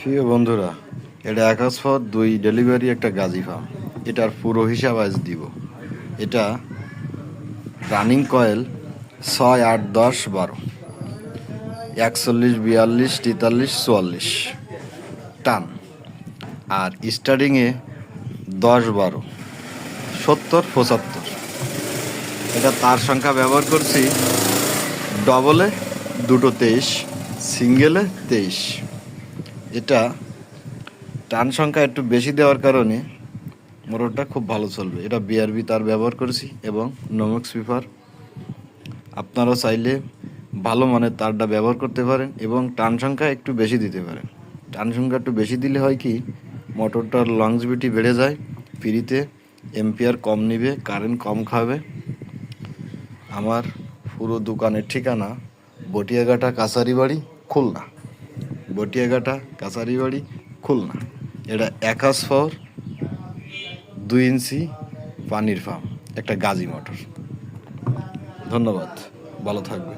প্রিয় বন্ধুরা, এটা 21/2 ডেলিভারি একটা গাজী ফার্ম। এটার পুরো হিসাব আজ দিব। এটা রানিং কয়েল 6, 8, 10, 12, 41, 42, 43, 44 টান। আর স্টার্টিংয়ে 10, 12, 70, 75। এটা তার সংখ্যা ব্যবহার করছি ডবলে 2টো 23, সিঙ্গেলে 23। এটা টান সংখ্যা একটু বেশি দেওয়ার কারণে মোটরটা খুব ভালো চলবে। এটা বিআরবি তার ব্যবহার করেছি এবং নোমেক্স পেপার। আপনারাও চাইলে ভালো মানের তারটা ব্যবহার করতে পারেন এবং টান সংখ্যা একটু বেশি দিতে পারেন। টান সংখ্যা একটু বেশি দিলে হয় কি, মোটরটার লংজিভিটি বেড়ে যায়, ফ্রিতে এম্পিয়ার কম নিবে, কারেন্ট কম খাবে। আমার পুরো দোকানের ঠিকানা বটিয়াঘাটা কাছারিবাড়ি, খুলনা। বটিয়াঘাটা কাছারিবাড়ি, খুলনা। এটা 21/2 ইঞ্চি পানির ফার্ম, একটা গাজী মোটর। ধন্যবাদ, ভালো থাকবেন।